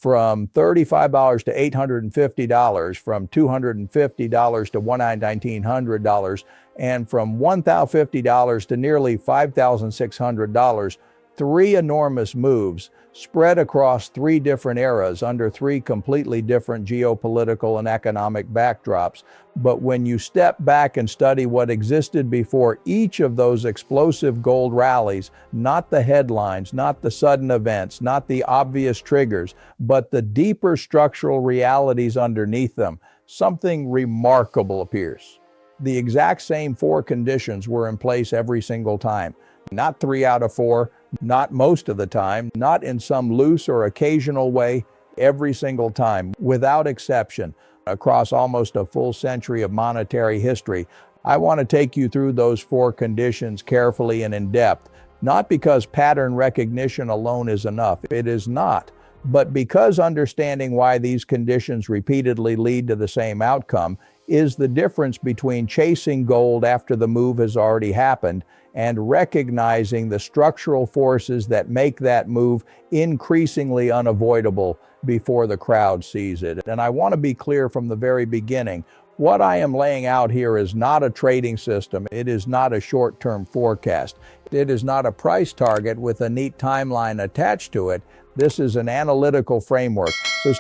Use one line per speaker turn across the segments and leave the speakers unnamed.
from $35 to $850, from $250 to $1,900, and from $1,050 to nearly $5,600. Three enormous moves spread across three different eras under three completely different geopolitical and economic backdrops. But when you step back and study what existed before each of those explosive gold rallies, not the headlines, not the sudden events, not the obvious triggers, but the deeper structural realities underneath them, something remarkable appears. The exact same four conditions were in place every single time. Not 3 out of 4, not most of the time, not in some loose or occasional way, every single time, without exception, across almost a full century of monetary history. I want to take you through those four conditions carefully and in depth, not because pattern recognition alone is enough. It is not. But because understanding why these conditions repeatedly lead to the same outcome is the difference between chasing gold after the move has already happened and recognizing the structural forces that make that move increasingly unavoidable before the crowd sees it. And I want to be clear from the very beginning, what I am laying out here is not a trading system. It is not a short-term forecast. It is not a price target with a neat timeline attached to it. This is an analytical framework. So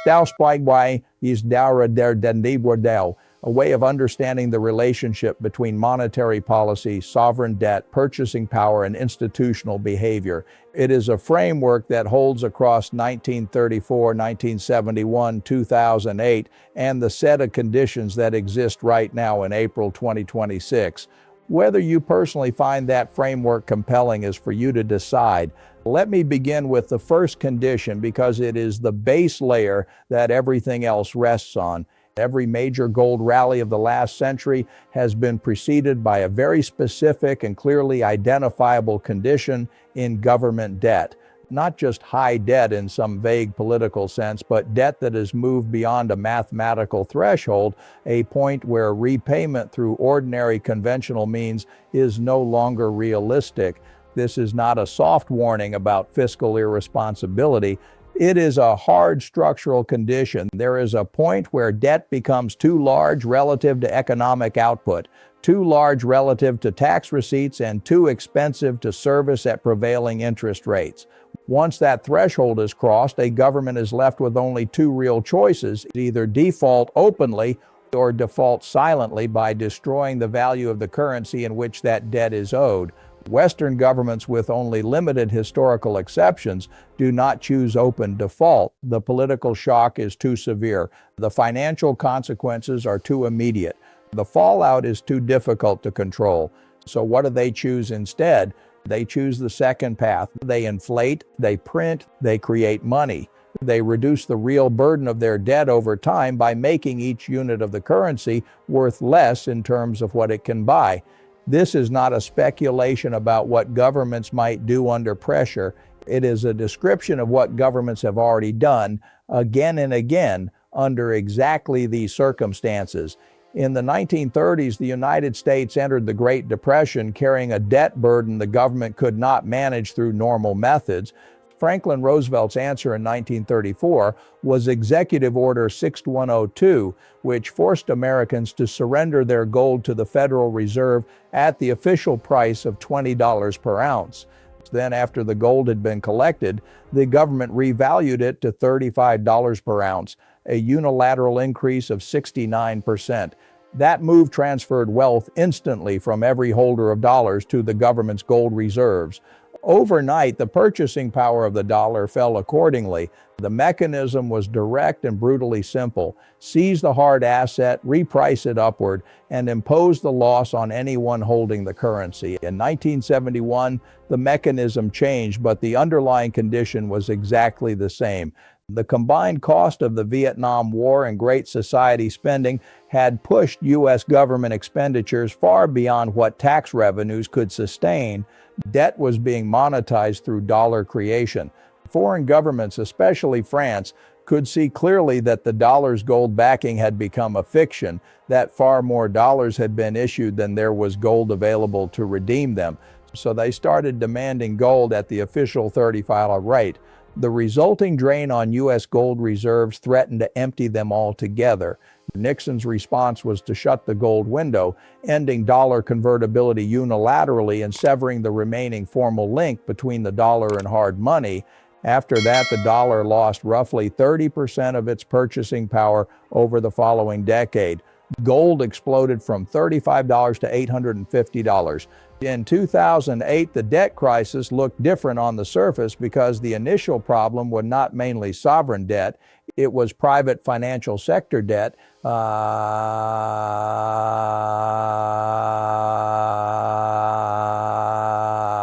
a way of understanding the relationship between monetary policy, sovereign debt, purchasing power, and institutional behavior. It is a framework that holds across 1934, 1971, 2008, and the set of conditions that exist right now in April 2026. Whether you personally find that framework compelling is for you to decide. Let me begin with the first condition because it is the base layer that everything else rests on. Every major gold rally of the last century has been preceded by a very specific and clearly identifiable condition in government debt. Not just high debt in some vague political sense, but debt that has moved beyond a mathematical threshold, a point where repayment through ordinary conventional means is no longer realistic. This is not a soft warning about fiscal irresponsibility. It is a hard structural condition. There is a point where debt becomes too large relative to economic output, too large relative to tax receipts, and too expensive to service at prevailing interest rates. Once that threshold is crossed, a government is left with only two real choices: either default openly or default silently by destroying the value of the currency in which that debt is owed. Western governments, with only limited historical exceptions, do not choose open default. The political shock is too severe. The financial consequences are too immediate. The fallout is too difficult to control. So what do they choose instead? They choose the second path. They inflate, they print, they create money. They reduce the real burden of their debt over time by making each unit of the currency worth less in terms of what it can buy. This is not a speculation about what governments might do under pressure. It is a description of what governments have already done again and again under exactly these circumstances. In the 1930s, the United States entered the Great Depression carrying a debt burden the government could not manage through normal methods. Franklin Roosevelt's answer in 1934 was Executive Order 6102, which forced Americans to surrender their gold to the Federal Reserve at the official price of $20 per ounce. Then, after the gold had been collected, the government revalued it to $35 per ounce, a unilateral increase of 69%. That move transferred wealth instantly from every holder of dollars to the government's gold reserves. Overnight, the purchasing power of the dollar fell accordingly. The mechanism was direct and brutally simple. Seize the hard asset, reprice it upward, and impose the loss on anyone holding the currency. In 1971, the mechanism changed, but the underlying condition was exactly the same. The combined cost of the Vietnam War and Great Society spending had pushed U.S. government expenditures far beyond what tax revenues could sustain. Debt was being monetized through dollar creation. Foreign governments, especially France, could see clearly that the dollar's gold backing had become a fiction, that far more dollars had been issued than there was gold available to redeem them. So they started demanding gold at the official $35 rate. The resulting drain on U.S. gold reserves threatened to empty them altogether. Nixon's response was to shut the gold window, ending dollar convertibility unilaterally and severing the remaining formal link between the dollar and hard money. After that, the dollar lost roughly 30% of its purchasing power over the following decade. Gold exploded from $35 to $850. In 2008, the debt crisis looked different on the surface because the initial problem was not mainly sovereign debt, it was private financial sector debt.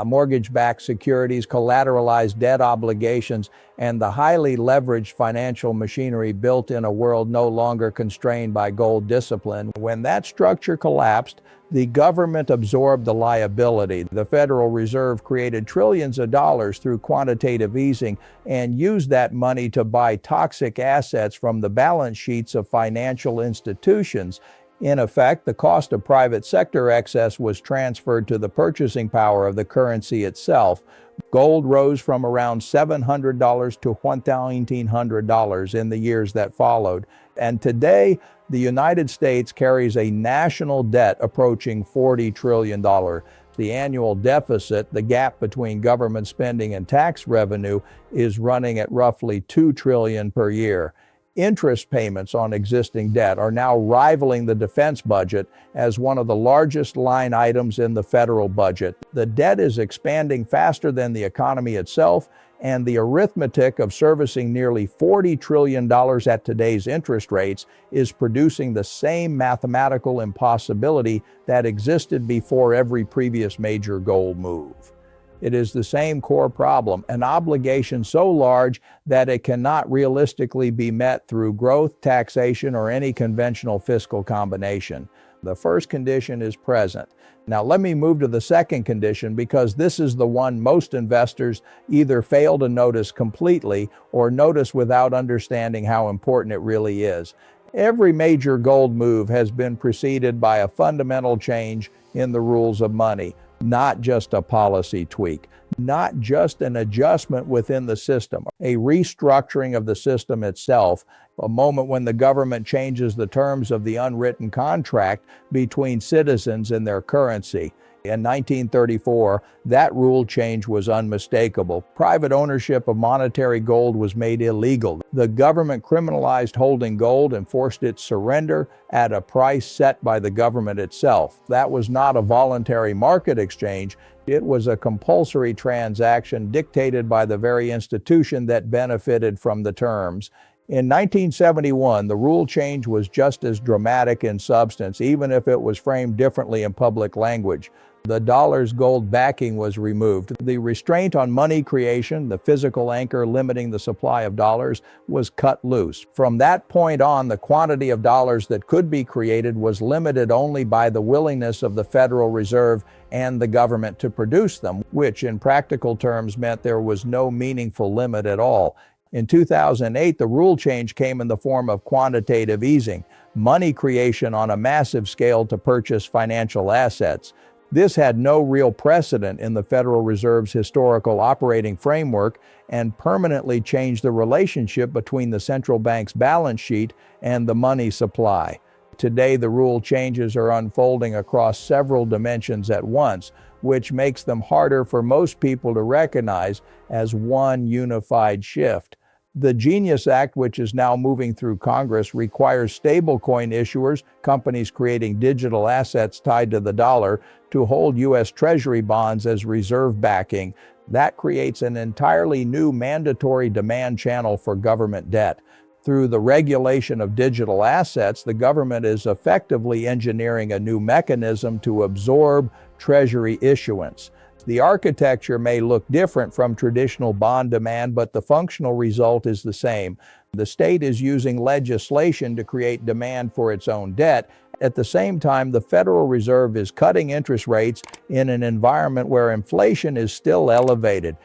Mortgage-backed securities, collateralized debt obligations, and the highly leveraged financial machinery built in a world no longer constrained by gold discipline. When that structure collapsed, the government absorbed the liability. The Federal Reserve created trillions of dollars through quantitative easing and used that money to buy toxic assets from the balance sheets of financial institutions. In effect, the cost of private sector excess was transferred to the purchasing power of the currency itself. Gold rose from around $700 to $1,900 in the years that followed. And today, the United States carries a national debt approaching $40 trillion. The annual deficit, the gap between government spending and tax revenue, is running at roughly $2 trillion per year. Interest payments on existing debt are now rivaling the defense budget as one of the largest line items in the federal budget. The debt is expanding faster than the economy itself, and the arithmetic of servicing nearly $40 trillion at today's interest rates is producing the same mathematical impossibility that existed before every previous major gold move. It is the same core problem, an obligation so large that it cannot realistically be met through growth, taxation, or any conventional fiscal combination. The first condition is present. Now let me move to the second condition because this is the one most investors either fail to notice completely or notice without understanding how important it really is. Every major gold move has been preceded by a fundamental change in the rules of money. Not just a policy tweak, not just an adjustment within the system, a restructuring of the system itself, a moment when the government changes the terms of the unwritten contract between citizens and their currency. In 1934, that rule change was unmistakable. Private ownership of monetary gold was made illegal. The government criminalized holding gold and forced its surrender at a price set by the government itself. That was not a voluntary market exchange. It was a compulsory transaction dictated by the very institution that benefited from the terms. In 1971, the rule change was just as dramatic in substance, even if it was framed differently in public language. The dollar's gold backing was removed. The restraint on money creation, the physical anchor limiting the supply of dollars, was cut loose. From that point on, the quantity of dollars that could be created was limited only by the willingness of the Federal Reserve and the government to produce them, which in practical terms meant there was no meaningful limit at all. In 2008, the rule change came in the form of quantitative easing, money creation on a massive scale to purchase financial assets. This had no real precedent in the Federal Reserve's historical operating framework and permanently changed the relationship between the central bank's balance sheet and the money supply. Today, the rule changes are unfolding across several dimensions at once, which makes them harder for most people to recognize as one unified shift. The Genius Act, which is now moving through Congress, requires stablecoin issuers, companies creating digital assets tied to the dollar, to hold U.S. Treasury bonds as reserve backing. That creates an entirely new mandatory demand channel for government debt. Through the regulation of digital assets, the government is effectively engineering a new mechanism to absorb Treasury issuance. The architecture may look different from traditional bond demand, but the functional result is the same. The state is using legislation to create demand for its own debt. At the same time, the Federal Reserve is cutting interest rates in an environment where inflation is still elevated.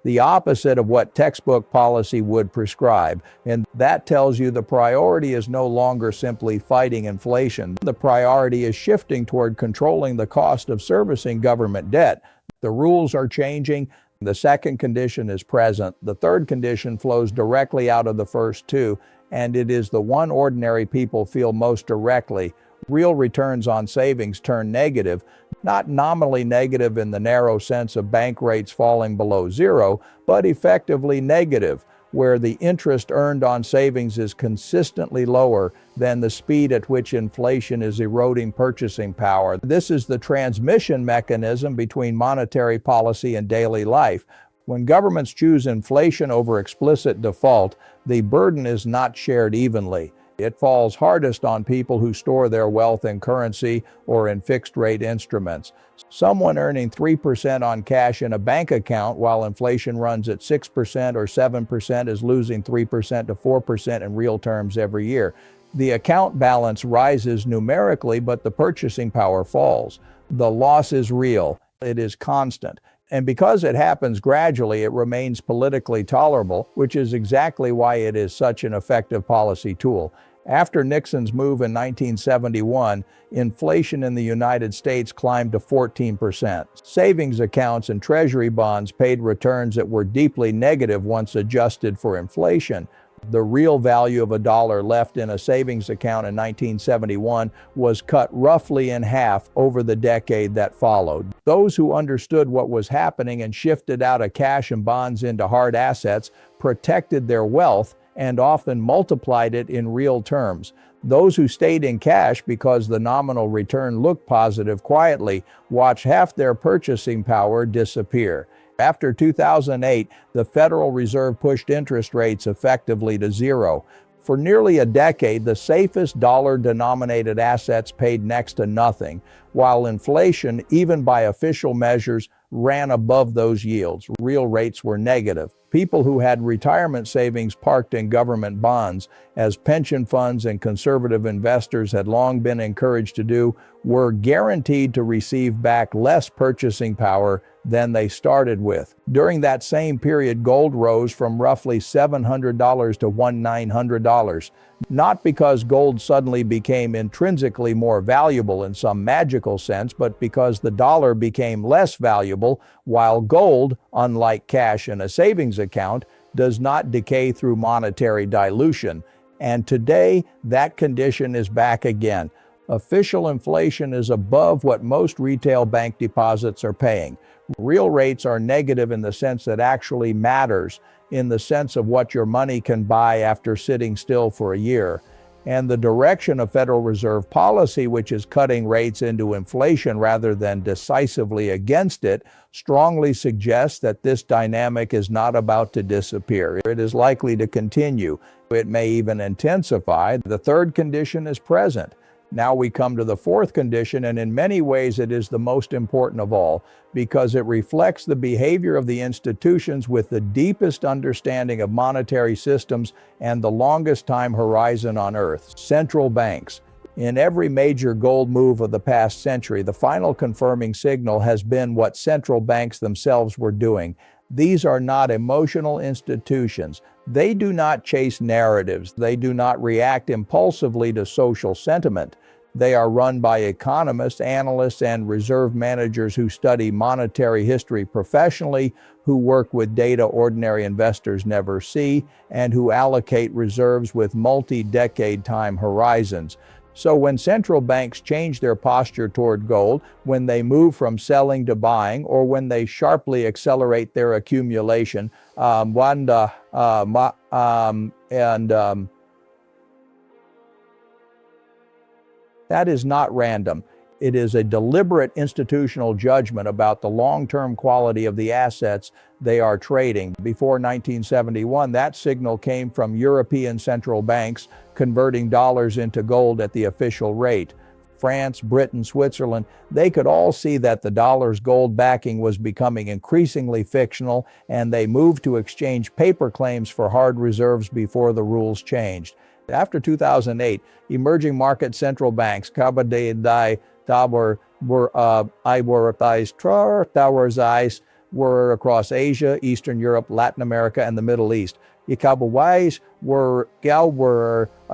The opposite of what textbook policy would prescribe. And that tells you the priority is no longer simply fighting inflation. The priority is shifting toward controlling the cost of servicing government debt. The rules are changing. The second condition is present. The third condition flows directly out of the first two, and it is the one ordinary people feel most directly. Real returns on savings turn negative, not nominally negative in the narrow sense of bank rates falling below zero, but effectively negative, where the interest earned on savings is consistently lower than the speed at which inflation is eroding purchasing power. This is the transmission mechanism between monetary policy and daily life. When governments choose inflation over explicit default, the burden is not shared evenly. It falls hardest on people who store their wealth in currency or in fixed-rate instruments. Someone earning 3% on cash in a bank account while inflation runs at 6% or 7% is losing 3% to 4% in real terms every year. The account balance rises numerically, but the purchasing power falls. The loss is real. It is constant. And because it happens gradually, it remains politically tolerable, which is exactly why it is such an effective policy tool. After Nixon's move in 1971, inflation in the United States climbed to 14%. Savings accounts and treasury bonds paid returns that were deeply negative once adjusted for inflation. The real value of a dollar left in a savings account in 1971 was cut roughly in half over the decade that followed. Those who understood what was happening and shifted out of cash and bonds into hard assets protected their wealth and often multiplied it in real terms. Those who stayed in cash because the nominal return looked positive quietly watched half their purchasing power disappear. After 2008, the Federal Reserve pushed interest rates effectively to zero. For nearly a decade, the safest dollar-denominated assets paid next to nothing, while inflation, even by official measures, ran above those yields. Real rates were negative. People who had retirement savings parked in government bonds, as pension funds and conservative investors had long been encouraged to do, were guaranteed to receive back less purchasing power than they started with. During that same period, gold rose from roughly $700 to $1,900. Not because gold suddenly became intrinsically more valuable in some magical sense, but because the dollar became less valuable, while gold, unlike cash in a savings account, does not decay through monetary dilution. And today, that condition is back again. Official inflation is above what most retail bank deposits are paying. Real rates are negative in the sense that actually matters, in the sense of what your money can buy after sitting still for a year. And the direction of Federal Reserve policy, which is cutting rates into inflation rather than decisively against it, strongly suggests that this dynamic is not about to disappear. It is likely to continue. It may even intensify. The third condition is present. Now we come to the fourth condition, and in many ways it is the most important of all, because it reflects the behavior of the institutions with the deepest understanding of monetary systems and the longest time horizon on Earth: central banks. In every major gold move of the past century, the final confirming signal has been what central banks themselves were doing. These are not emotional institutions. They do not chase narratives. They do not react impulsively to social sentiment. They are run by economists, analysts, and reserve managers who study monetary history professionally, who work with data ordinary investors never see, and who allocate reserves with multi-decade time horizons. So when central banks change their posture toward gold, when they move from selling to buying, or when they sharply accelerate their accumulation, that is not random. It is a deliberate institutional judgment about the long-term quality of the assets they are trading. Before 1971, that signal came from European central banks converting dollars into gold at the official rate. France, Britain, Switzerland, they could all see that the dollar's gold backing was becoming increasingly fictional, and they moved to exchange paper claims for hard reserves before the rules changed. After 2008, emerging market central banks, were across Asia, Eastern Europe, Latin America, and the Middle East. were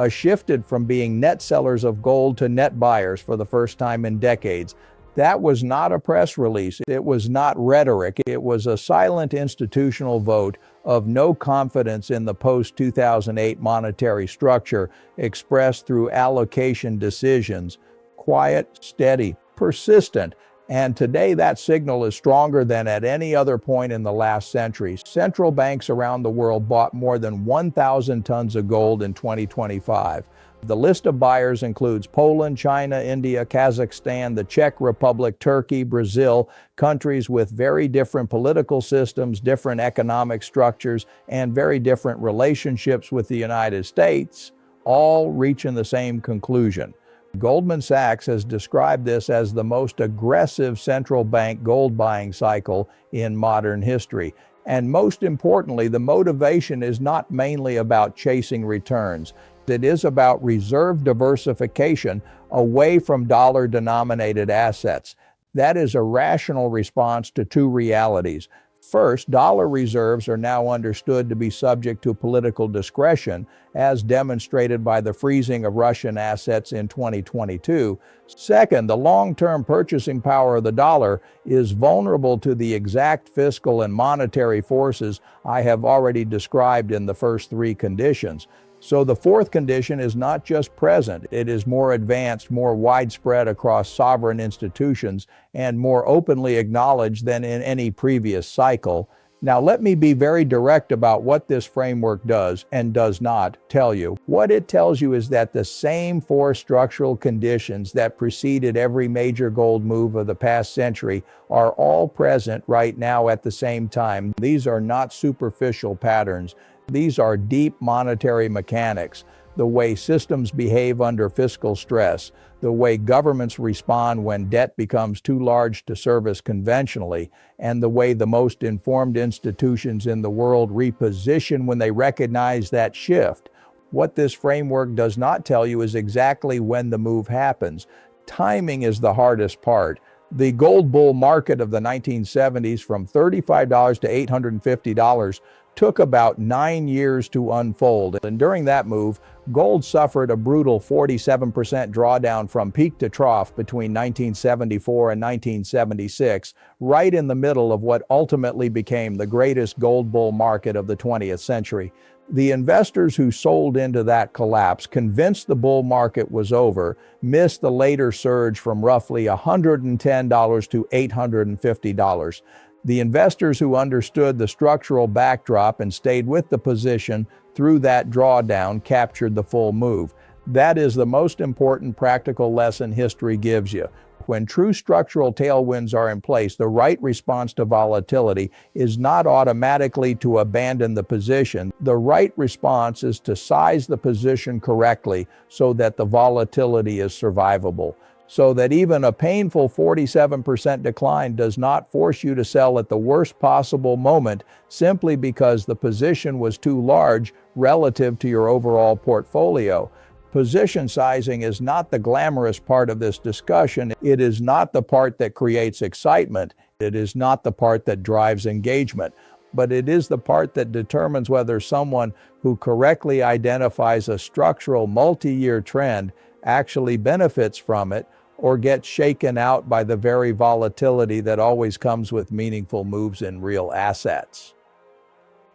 shifted from being net sellers of gold to net buyers for the first time in decades. That was not a press release. It was not rhetoric. It was a silent institutional vote of no confidence in the post-2008 monetary structure expressed through allocation decisions. Quiet, steady, persistent. And today that signal is stronger than at any other point in the last century. Central banks around the world bought more than 1,000 tons of gold in 2025. The list of buyers includes Poland, China, India, Kazakhstan, the Czech Republic, Turkey, Brazil, countries with very different political systems, different economic structures, and very different relationships with the United States, all reaching the same conclusion. Goldman Sachs has described this as the most aggressive central bank gold buying cycle in modern history. And most importantly, the motivation is not mainly about chasing returns. It is about reserve diversification away from dollar-denominated assets. That is a rational response to two realities. First, dollar reserves are now understood to be subject to political discretion, as demonstrated by the freezing of Russian assets in 2022. Second, the long-term purchasing power of the dollar is vulnerable to the exact fiscal and monetary forces I have already described in the first three conditions. So the fourth condition is not just present, it is more advanced, more widespread across sovereign institutions, and more openly acknowledged than in any previous cycle. Now let me be very direct about what this framework does and does not tell you. What it tells you is that the same four structural conditions that preceded every major gold move of the past century are all present right now at the same time. These are not superficial patterns. These are deep monetary mechanics, the way systems behave under fiscal stress, the way governments respond when debt becomes too large to service conventionally, and the way the most informed institutions in the world reposition when they recognize that shift. What this framework does not tell you is exactly when the move happens. Timing is the hardest part. The gold bull market of the 1970s, from $35 to $850, took about 9 years to unfold, and during that move, gold suffered a brutal 47% drawdown from peak to trough between 1974 and 1976, right in the middle of what ultimately became the greatest gold bull market of the 20th century. The investors who sold into that collapse, convinced the bull market was over, missed the later surge from roughly $110 to $850. The investors who understood the structural backdrop and stayed with the position through that drawdown captured the full move. That is the most important practical lesson history gives you. When true structural tailwinds are in place, the right response to volatility is not automatically to abandon the position. The right response is to size the position correctly so that the volatility is survivable, so that even a painful 47% decline does not force you to sell at the worst possible moment simply because the position was too large relative to your overall portfolio. Position sizing is not the glamorous part of this discussion. It is not the part that creates excitement. It is not the part that drives engagement. But it is the part that determines whether someone who correctly identifies a structural multi-year trend actually benefits from it or gets shaken out by the very volatility that always comes with meaningful moves in real assets.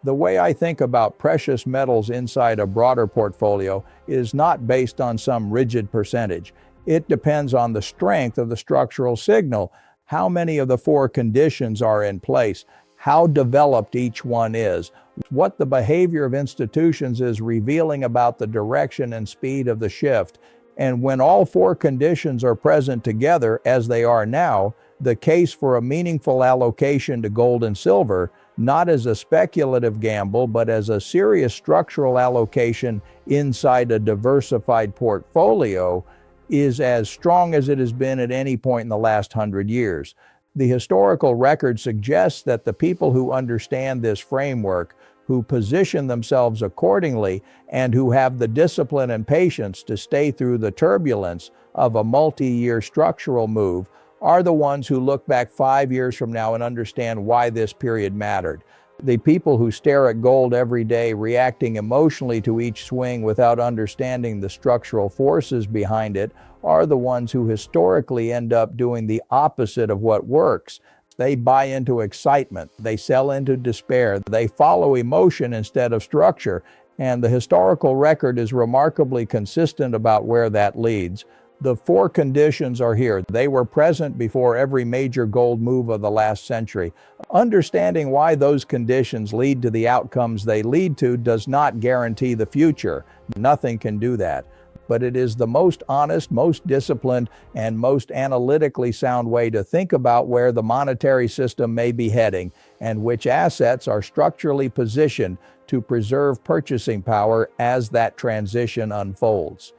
The way I think about precious metals inside a broader portfolio is not based on some rigid percentage. It depends on the strength of the structural signal, how many of the four conditions are in place, how developed each one is, what the behavior of institutions is revealing about the direction and speed of the shift. And when all four conditions are present together, as they are now, the case for a meaningful allocation to gold and silver, not as a speculative gamble, but as a serious structural allocation inside a diversified portfolio, is as strong as it has been at any point in the last 100 years. The historical record suggests that the people who understand this framework, who position themselves accordingly, and who have the discipline and patience to stay through the turbulence of a multi-year structural move, are the ones who look back 5 years from now and understand why this period mattered. The people who stare at gold every day, reacting emotionally to each swing without understanding the structural forces behind it, are the ones who historically end up doing the opposite of what works. They buy into excitement, they sell into despair, they follow emotion instead of structure, and the historical record is remarkably consistent about where that leads. The four conditions are here. They were present before every major gold move of the last century. Understanding why those conditions lead to the outcomes they lead to does not guarantee the future. Nothing can do that. But it is the most honest, most disciplined, and most analytically sound way to think about where the monetary system may be heading and which assets are structurally positioned to preserve purchasing power as that transition unfolds.